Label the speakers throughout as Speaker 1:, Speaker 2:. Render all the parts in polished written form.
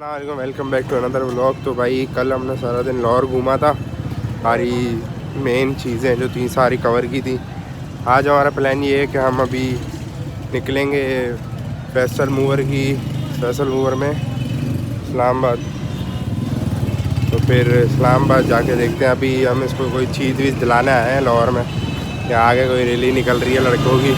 Speaker 1: अस्सलाम, welcome back to another vlog. तो भाई कल हमने सारा दिन लाहौर घूमा था, सारी मेन चीज़ें जो थी सारी कवर की थी। आज हमारा प्लान ये है कि हम अभी निकलेंगे फैसल मूवर में इस्लामाबाद। तो फिर इस्लामाबाद जाके देखते हैं। अभी हम इसको कोई चीज़ वीज़ दिलाने आए हैं लाहौर में, या आगे कोई रैली निकल रही है लड़कों की।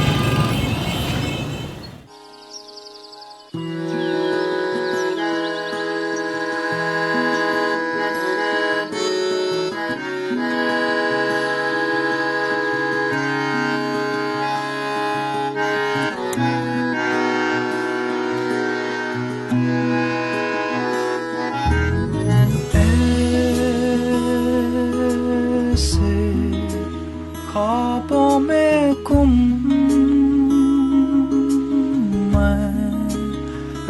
Speaker 2: ख्वाबों में गुम मैं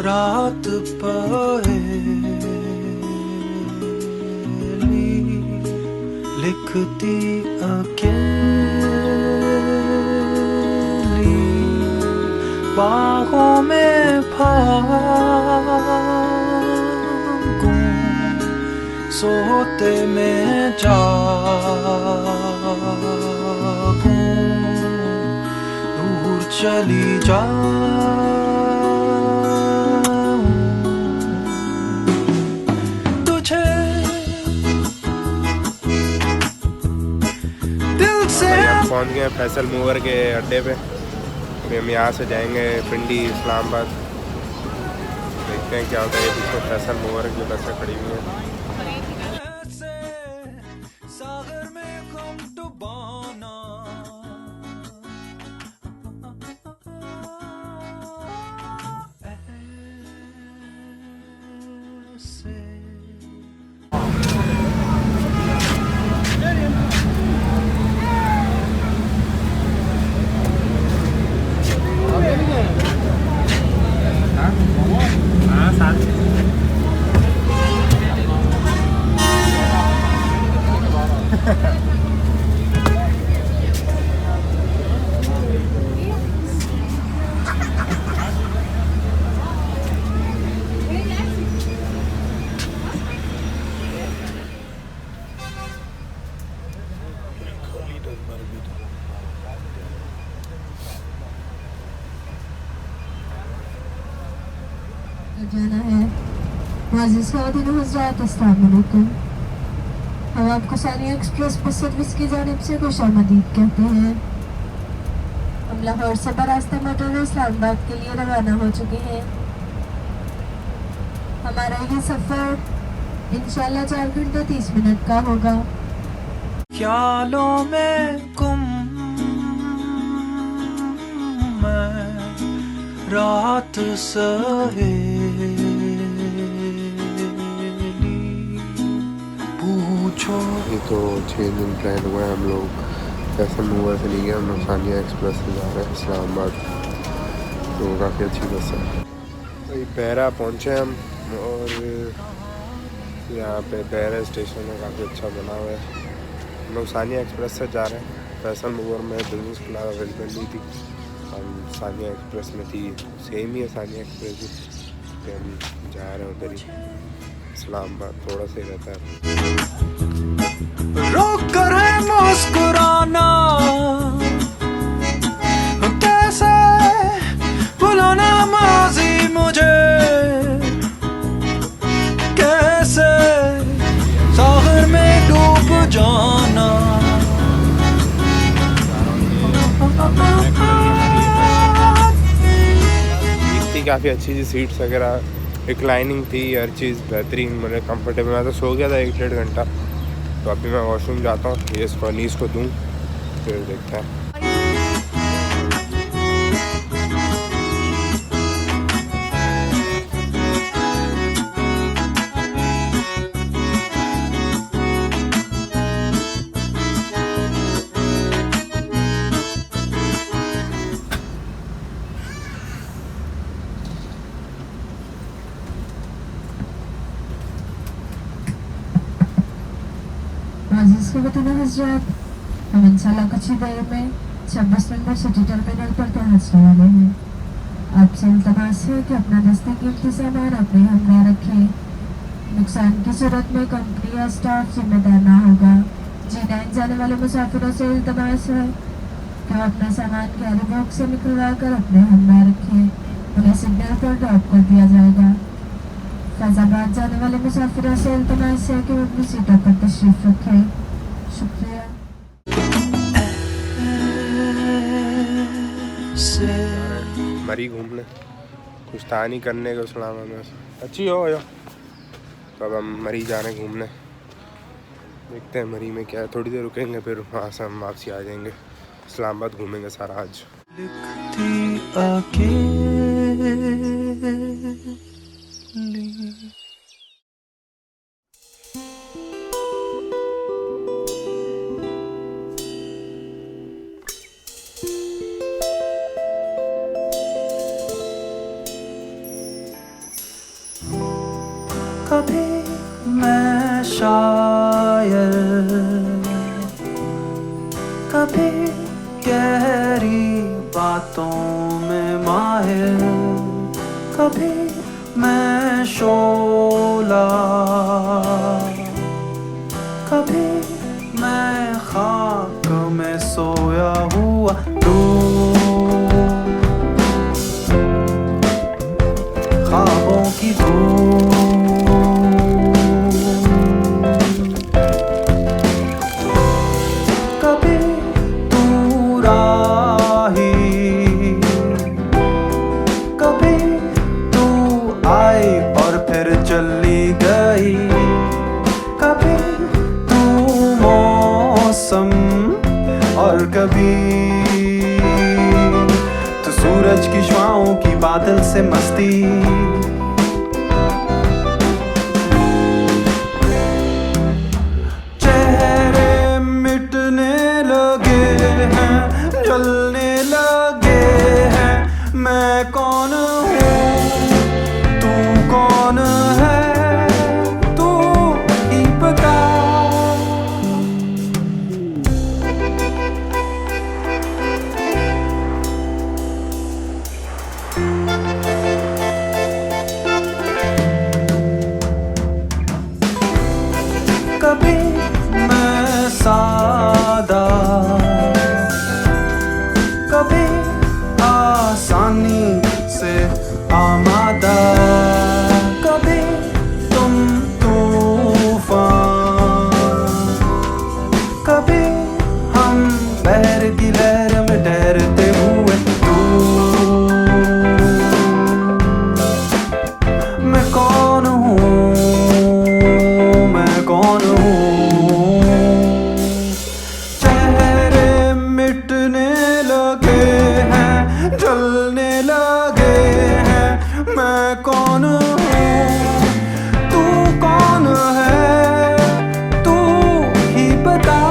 Speaker 2: रात पहेली लिखती अकेली बाहों में भागूं सोते में जागूं दूर चली जाऊं तुझे दिल से।
Speaker 1: हम पहुंच गए फैसल मूवर के अड्डे पे। अभी हम यहाँ से जाएंगे पिंडी इस्लामाबाद। देखते हैं क्या होता है। ये पीछे फैसल मूवर की बसें खड़ी हुई हैं।
Speaker 2: सागर में गुम डुबाना ऐसे।
Speaker 3: जाना है मुअज़्ज़िज़ ख़वातीन व हज़रात, अस्सलाम वालेकुम। हम आपको सानिया एक्सप्रेस बस सर्विस की जानिब से खुशामदीद कहते हैं। हम लाहौर से बरास्ते मोटर इस्लामाबाद के लिए रवाना हो चुके हैं। हमारा ये सफ़र इंशाल्लाह 4 घंटे 30 मिनट का होगा।
Speaker 2: ख्यालों में गुम मैं रात सहेली पूछो।
Speaker 1: ये तो 6 दिन प्लान हुआ है। हम लोग फैसल मूवर से नहीं गए, हम लोग सानिया एक्सप्रेस से जा रहे हैं इस्लामाबाद। तो काफ़ी अच्छी बस है। भाई बहरा पहुँचे हम, और यहाँ पे बहरा स्टेशन है, काफ़ी अच्छा बना हुआ है। हम लोग सानिया एक्सप्रेस से जा रहे हैं। फैसल मूवर में बिजनेस क्लास अवेलेबल नहीं थी, हम सानिया एक्सप्रेस में थी। सेम ही है सानिया एक्सप्रेस भी। तो हम जा रहे हैं उधर ही इस्लामाबाद, थोड़ा सा ही रहता है।
Speaker 2: रोक कर है मुस्कुराना कैसे भुलाना माजी मुझे, कैसे सागर में डूब जाना।
Speaker 1: काफ़ी अच्छी थी, सीट्स वगैरह रिक्लाइनिंग थी, हर चीज़ बेहतरीन, मतलब कंफर्टेबल। मैं तो सो गया था 1-1.5 घंटा। तो अभी मैं वॉशरूम जाता हूँ, ये इसको अनीस को दूँ, फिर देखते हैं।
Speaker 3: मुअज़्ज़िज़ ख़वातीन व हज़रात, हम इंशाल्लाह कुछ ही देर में 26 नंबर सिटी टर्मिनल पर पहुँचने वाले हैं। आपसे इल्तमास है कि अपना दस्तकीमती सामान अपने हमला रखें नुकसान की सूरत में कंपनी या स्टाफ जिम्मेदार ना होगा। G9 जाने वाले मुसाफिरों से इल्तमास है कि वो अपना सामान कैरी बॉक्स से निकलवा कर अपने हम में रखें। उन्हें सिग्नल पर ड्रॉप कर दिया जाएगा। फैजाबाद जाने वाले मुसाफिरों से इल्तमास है कि वो अपनी सीटों पर तशरीफ रखें। शुक्रिया।
Speaker 1: मरी घूमने कुछ था नहीं करने को इस्लामा में, अच्छी हो या तो अब हम मरी जा रहे हैं घूमने। देखते हैं मरी में क्या है, थोड़ी देर रुकेंगे फिर वहाँ से हम वापसी आ जाएंगे। इस्लामाबाद घूमेंगे सारा आज।
Speaker 2: कभी मैं शायर, कभी गहरी बातों में माहिर, कभी मैं शोला, कभी मैं खाक में सोया हुआ ख्वाबों की धूप। कभी तू राही, कभी तू आई और फिर चली गई, कभी तू मौसम और कभी तो सूरज की श्वाओं की बादल से मस्ती। चेहरे मिटने लगे हैं, जलने लगे हैं, मैं कौन हूँ, तू कौन है, तू ही बता। कभी मैं सादा, कभी आसानी से आमादा, कभी तुम तूफान, कभी हम बहर की लहर में ठहरते हुए दूर। मैं कौन हूँ, मैं कौन हूँ। चेहरे मिटने लगे हैं, जलने लगे हैं, मैं कौन हूँ, तू कौन है, तू ही बता।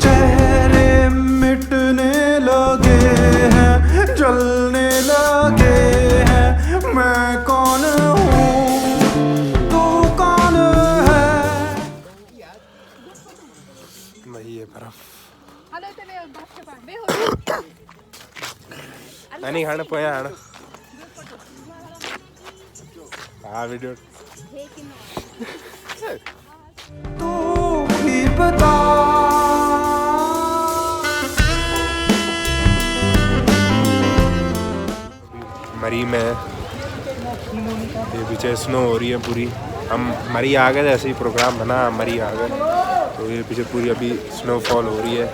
Speaker 2: चेहरे मिटने लगे हैं, जलने लगे हैं, मैं कौन हूँ, तू कौन है।
Speaker 1: वही है बर्फ। नहीं खाना पोया है ना। हाँ वीडियो
Speaker 2: तू ही बता।
Speaker 1: मरी में ये पीछे स्नो हो रही है पूरी। हम मरी आ गए, ऐसे ही प्रोग्राम बना मरी आ गए, तो ये पीछे पूरी अभी स्नोफॉल हो रही है।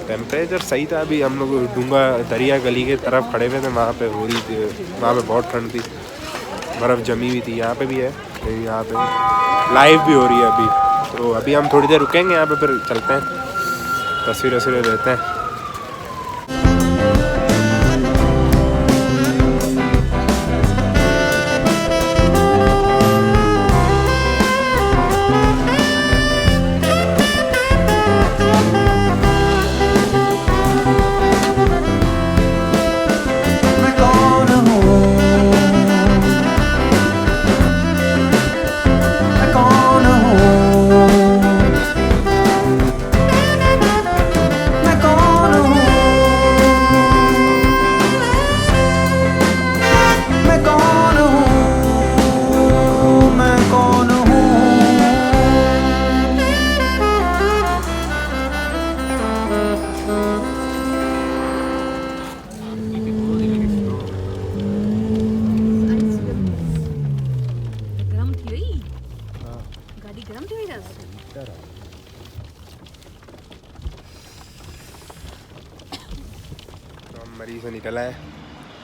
Speaker 1: टेम्परेचर सही था। अभी हम लोग डूंगा दरिया गली के तरफ खड़े हुए थे, वहाँ पे हो रही थी, वहाँ पे बहुत ठंड थी, बर्फ़ जमी हुई थी। यहाँ पे भी है, यहाँ पे लाइव भी हो रही है अभी। तो अभी हम थोड़ी देर रुकेंगे यहाँ पे, फिर चलते हैं, तस्वीरें लेते हैं। निकल आए।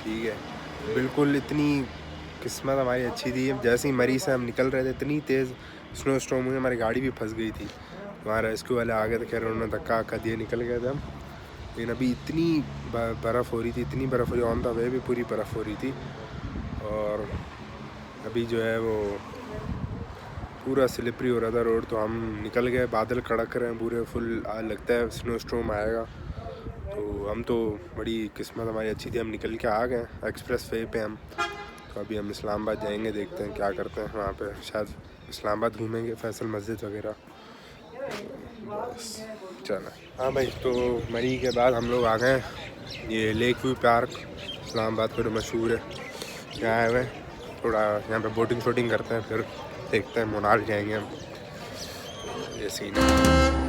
Speaker 1: ठीक है, बिल्कुल इतनी किस्मत हमारी अच्छी थी, जैसे ही मरी से हम निकल रहे थे इतनी तेज़ स्नो स्टॉर्म हुई, हमारी गाड़ी भी फंस गई थी। हमारा रेस्क्यू वाले आ गए थे, खैर उन्होंने धक्का वक्का दिए, निकल गए थे हम। लेकिन अभी इतनी बर्फ़ हो रही थी, इतनी बर्फ़ हो रही, ऑन द वे भी पूरी बर्फ़ हो रही थी। और अभी जो है वो पूरा स्लिपरी हो रहा था रोड, तो हम निकल गए। बादल कड़क रहे हैं पूरे फुल, लगता है स्नो स्टॉर्म आएगा। तो हम तो बड़ी किस्मत हमारी अच्छी थी, हम निकल के आ गए एक्सप्रेस वे पे हम। तो अभी हम इस्लामाबाद जाएंगे, देखते हैं क्या करते हैं वहाँ पे, शायद इस्लामाबाद घूमेंगे, फैसल मस्जिद वगैरह। बस चला। हाँ भाई, तो मरी के बाद हम लोग आ गए ये लेक व्यू पार्क, इस्लामाबाद का जो मशहूर है। यहाँ आए हुए थोड़ा, यहाँ पे बोटिंग शूटिंग करते हैं, फिर देखते हैं मुनाल जाएंगे हम। ये सीन है।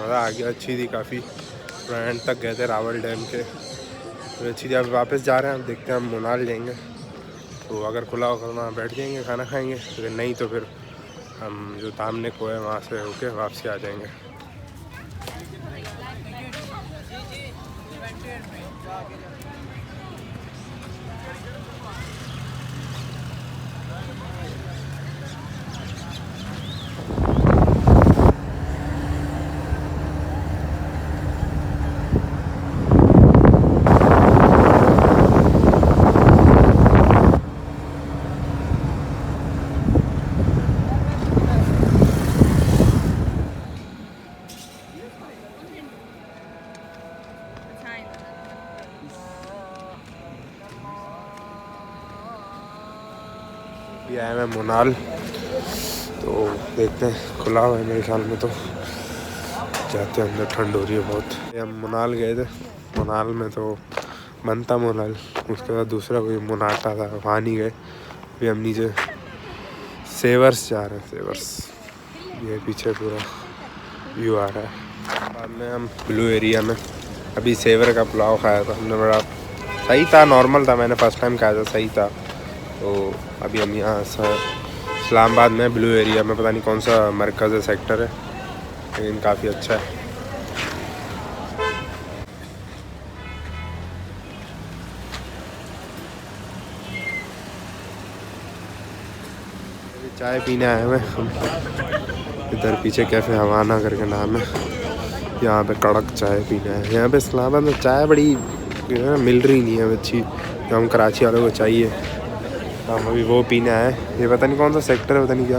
Speaker 1: मज़ा आ गया, अच्छी थी काफ़ी। एंड तक गए थे रावल डैम के, तो अच्छी थी। अब वापस जा रहे हैं, अब देखते हैं हम मुनाल जाएंगे। तो अगर खुला होगा वहाँ बैठ जाएंगे, खाना खाएंगे, अगर नहीं तो फिर हम जो सामने को है वहाँ से होके वापसी आ जाएंगे। ये आए मैं मुनाल, तो देखते हैं खुला हुआ है मेरे ख्याल में, तो जाते हैं अंदर, ठंड हो रही है बहुत। हम मुनाल गए थे, मुनाल में तो बनता मुनाल, उसके बाद दूसरा कोई मुनाटा था, वहाँ नहीं गए। अभी हम नीचे सेवर्स जा रहे हैं, सेवर्स, ये पीछे पूरा व्यू आ रहा है। बाद में हम ब्लू एरिया में अभी सेवर का पुलाव खाया था हमने, बड़ा सही था, नॉर्मल था, मैंने फर्स्ट टाइम खाया था, सही था। तो अभी हम यहाँ इस्लामाबाद में ब्लू एरिया में, पता नहीं कौन सा मरकज़ है, सेक्टर है, लेकिन काफ़ी अच्छा है। चाय पीने आए हुए हम, इधर पीछे कैफ़े हवाना करके नाम है, यहाँ पे कड़क चाय पीना है। यहाँ पे इस्लामाबाद में चाय बड़ी मिल रही नहीं है अच्छी, जो हम कराची वालों को चाहिए, हम अभी वो पीने आए। ये पता नहीं कौन सा सेक्टर है, पता नहीं क्या,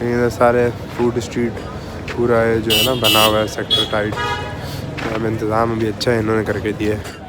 Speaker 1: इधर सारे फूड स्ट्रीट पूरा है जो है ना बना हुआ है सेक्टर टाइट। यहाँ इंतज़ाम अभी अच्छा है, इन्होंने करके दिया है।